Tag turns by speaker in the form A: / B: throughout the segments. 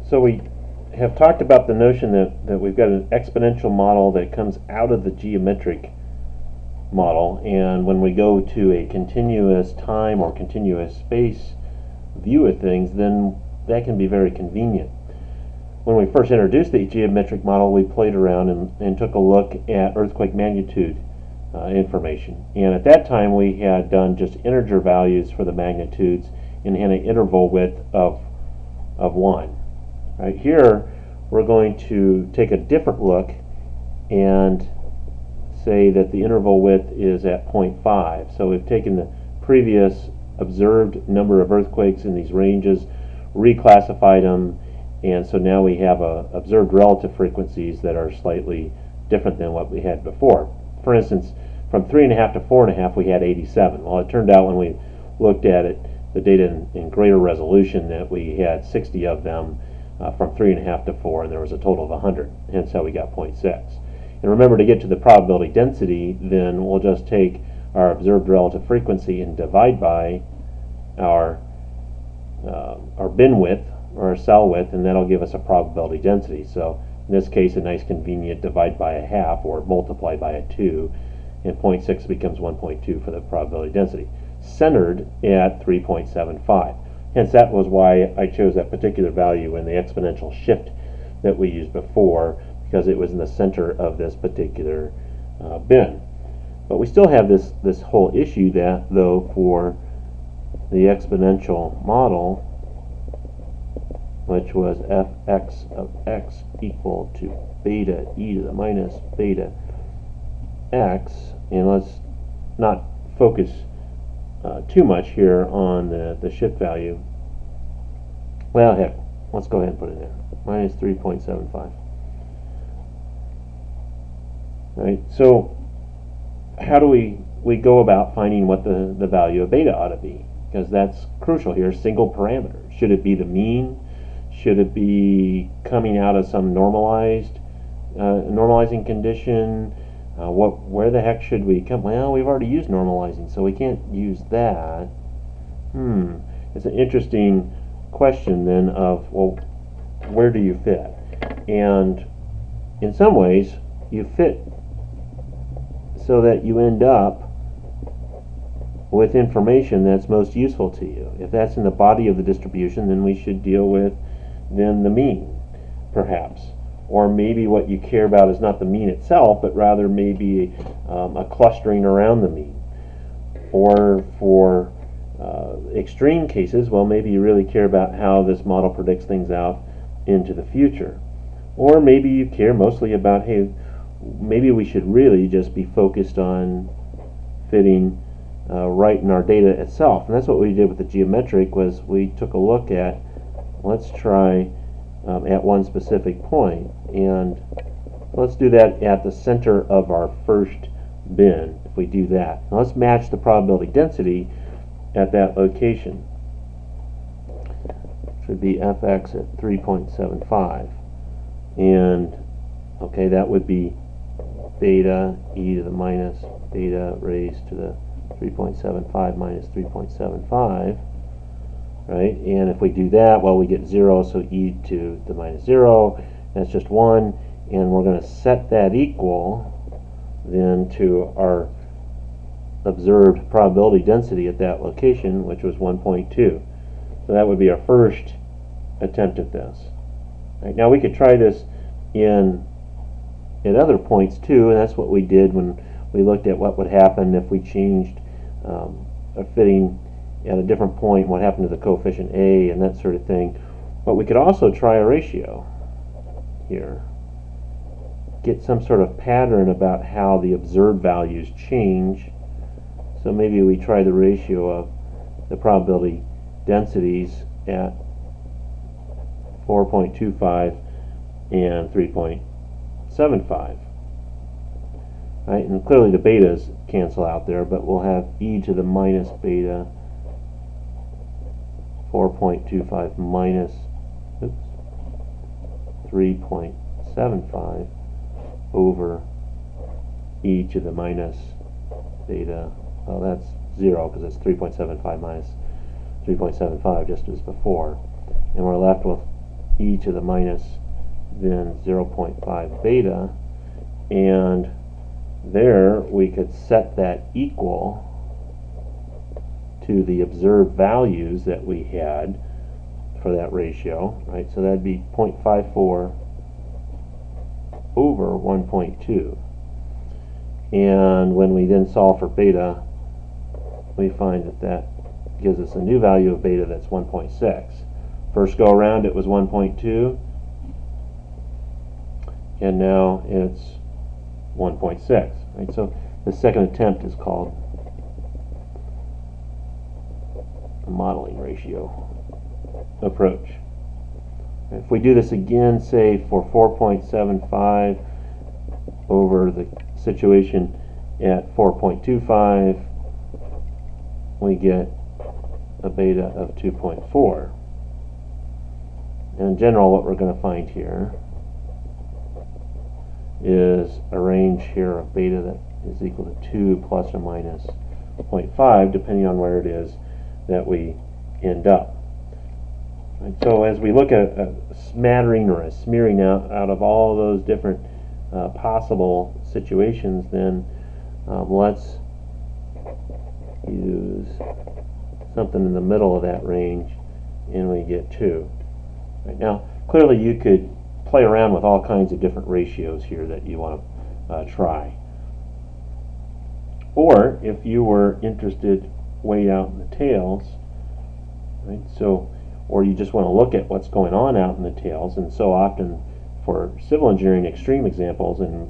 A: So we have talked about the notion that we've got an exponential model that comes out of the geometric model, and when we go to a continuous time or continuous space view of things, then that can be very convenient. When we first introduced the geometric model, we played around and took a look at earthquake magnitude information. And at that time, we had done just integer values for the magnitudes and had an interval width of 1. Right here, we're going to take a different look and say that the interval width is at 0.5. So we've taken the previous observed number of earthquakes in these ranges, reclassified them, and so now we have observed relative frequencies that are slightly different than what we had before. For instance, from 3.5 to 4.5 we had 87. Well, it turned out when we looked at it, the data in greater resolution, that we had 60 of them from 3.5 to 4, and there was a total of 100, hence how we got 0.6. And remember, to get to the probability density, then we'll just take our observed relative frequency and divide by our bin width, or our cell width, and that'll give us a probability density. So in this case, a nice convenient divide by a half or multiply by a 2, and 0.6 becomes 1.2 for the probability density, centered at 3.75. Hence, that was why I chose that particular value in the exponential shift that we used before, because it was in the center of this particular bin. But we still have this whole issue that, though, for the exponential model, which was fx of x equal to beta e to the minus beta x, and let's not focus too much here on the shift value. Well, heck, let's go ahead and put it there, minus 3.75. Right, so how do we go about finding what the value of beta ought to be? Because that's crucial here. Single parameter. Should it be the mean? Should it be coming out of some normalizing condition? Where the heck should we come? Well, we've already used normalizing, so we can't use that. It's an interesting question then of, well, where do you fit? And in some ways, you fit so that you end up with information that's most useful to you. If that's in the body of the distribution, then we should deal with then the mean, perhaps. Or maybe what you care about is not the mean itself, but rather maybe a clustering around the mean. Or for extreme cases, well, maybe you really care about how this model predicts things out into the future. Or maybe you care mostly about, hey, maybe we should really just be focused on fitting right in our data itself. And that's what we did with the geometric, was we took a look at, let's try at one specific point, and let's do that at the center of our first bin. If we do that, now let's match the probability density at that location. Should be fx at 3.75, and okay, that would be beta e to the minus beta raised to the 3.75 minus 3.75, right? And if we do that, well, we get 0, so e to the minus 0, that's just 1, and we're going to set that equal then to our observed probability density at that location, which was 1.2. So that would be our first attempt at this. Right, now we could try this at other points too, and that's what we did when we looked at what would happen if we changed a fitting at a different point, what happened to the coefficient A and that sort of thing. But we could also try a ratio here, get some sort of pattern about how the observed values change. So maybe we try the ratio of the probability densities at 4.25 and 3.75. Right, and clearly the betas cancel out there, but we'll have e to the minus beta 4.25 minus 3.75 over e to the minus beta, well, that's 0 because it's 3.75 minus 3.75 just as before, and we're left with e to the minus then 0.5 beta, and there we could set that equal to the observed values that we had for that ratio, right? So that'd be 0.54 over 1.2. And when we then solve for beta, we find that that gives us a new value of beta that's 1.6. First go around it was 1.2, and now it's 1.6. Right? So the second attempt is called a modeling ratio approach. If we do this again, say for 4.75 over the situation at 4.25, we get a beta of 2.4. And in general, what we're going to find here is a range here of beta that is equal to 2 plus or minus 0.5, depending on where it is that we end up. Right, so as we look at a smattering or a smearing out of all those different possible situations, then let's use something in the middle of that range, and we get 2. Right, now, clearly you could play around with all kinds of different ratios here that you want to try. Or if you were interested way out in the tails, right, so, or you just want to look at what's going on out in the tails, and so often for civil engineering extreme examples, and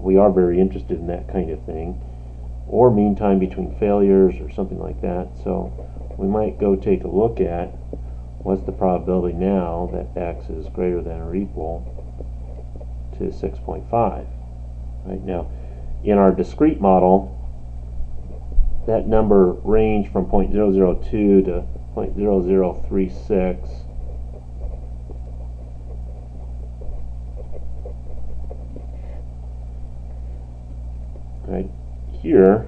A: we are very interested in that kind of thing, or mean time between failures or something like that. So we might go take a look at what's the probability now that x is greater than or equal to 6.5. Right, now in our discrete model, that number ranged from 0.002 to 0.0036. Right here,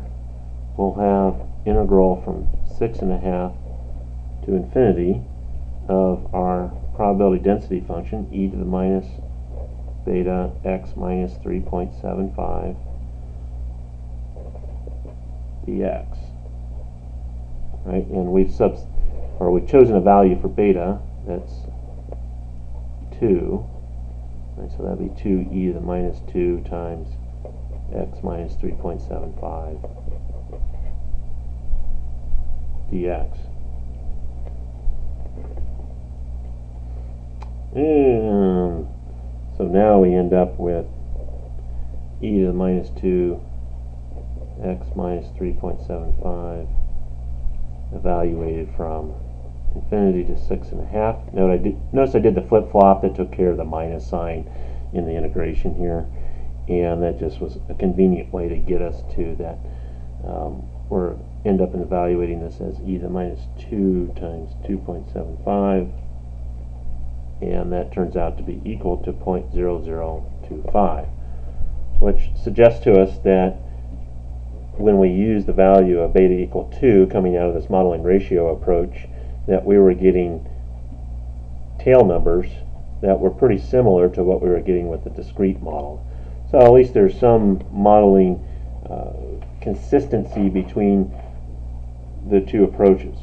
A: we'll have integral from 6.5 to infinity of our probability density function, e to the minus beta x minus 3.75 dx. Right, and we've chosen a value for beta that's 2. Right, so that'd be 2e to the minus 2 times x minus 3.75 dx. And so now we end up with e to the minus 2 x minus 3.75 evaluated from infinity to 6.5. Notice I did the flip-flop that took care of the minus sign in the integration here, and that just was a convenient way to get us to that. We're end up in evaluating this as e to the minus 2 times 2.75, and that turns out to be equal to 0.0025, which suggests to us that when we use the value of beta equal 2 coming out of this modeling ratio approach, that we were getting tail numbers that were pretty similar to what we were getting with the discrete model. So at least there's some modeling consistency between the two approaches.